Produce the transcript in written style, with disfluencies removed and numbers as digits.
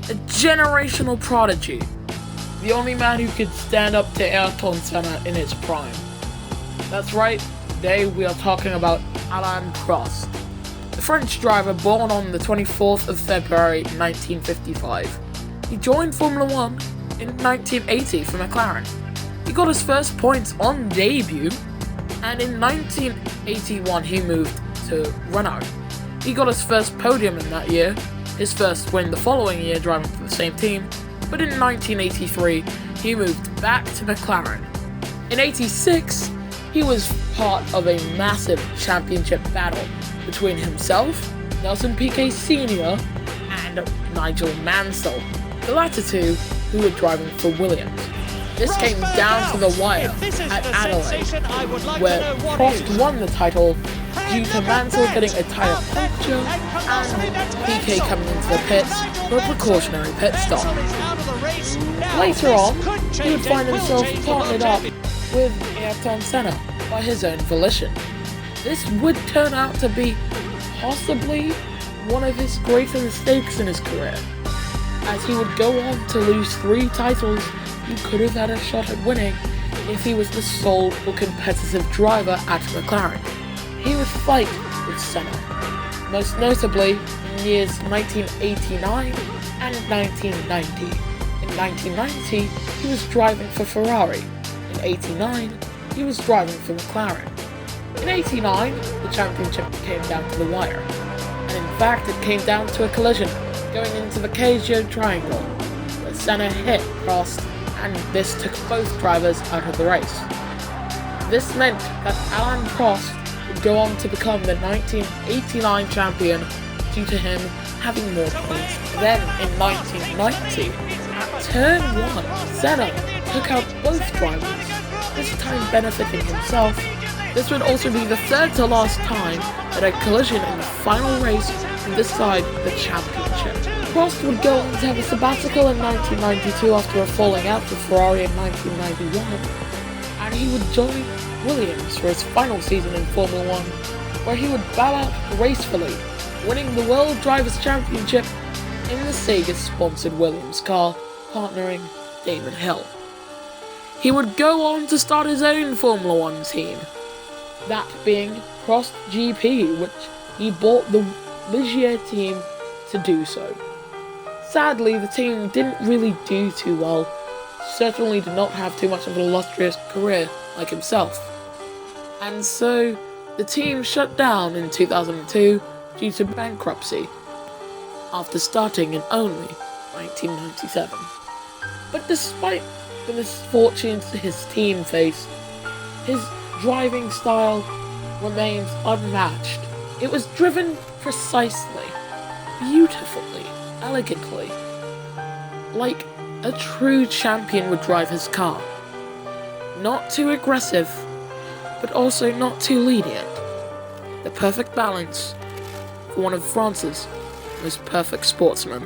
a generational prodigy, the only man who could stand up to Ayrton Senna in his prime. That's right, today we are talking about Alain Prost, the French driver born on the 24th of February 1955. He joined Formula 1 in 1980 for McLaren. He got his first points on debut, and in 1981 he moved to Renault. He got his first podium in that year, his first win the following year driving for the same team, but in 1983 he moved back to McLaren. In 86, he was part of a massive championship battle between himself, Nelson Piquet Sr., and Nigel Mansell, the latter two who were driving for Williams. This came down to the wire at Alain, where Prost won the title due to Mansell getting a tyre puncture and Piquet coming into the pits for a precautionary pit stop. Later on, he would find himself partnered up with Ayrton Senna by his own volition. This would turn out to be possibly one of his greater mistakes in his career, as he would go on to lose 3 titles he could have had a shot at winning if he was the sole or competitive driver at McLaren. He would fight with Senna, most notably in years 1989 and 1990. In 1990, he was driving for Ferrari. In 89, he was driving for McLaren. In 89, the championship came down to the wire, and in fact it came down to a collision going into the Cagio Triangle, where Senna hit Prost, and this took both drivers out of the race. This meant that Alain Prost would go on to become the 1989 champion due to him having more points. Then in 1990, at turn 1, Senna took out both drivers, this time benefiting himself. This would also be the third to last time that a collision in the final race would decide the championship. Prost would go on to have a sabbatical in 1992 after a falling out with Ferrari in 1991, and he would join Williams for his final season in Formula 1, where he would bow out gracefully, winning the World Drivers' Championship in the Sega-sponsored Williams car, partnering Damon Hill. He would go on to start his own Formula 1 team, that being Prost GP, which he bought the Ligier team to do so. Sadly, the team didn't really do too well, certainly did not have too much of an illustrious career like himself. And so, the team shut down in 2002 due to bankruptcy, after starting in only 1997. But despite the misfortunes his team faced, his driving style remains unmatched. It was driven precisely, beautifully, elegantly, like a true champion would drive his car. Not too aggressive, but also not too lenient. The perfect balance for one of France's most perfect sportsmen.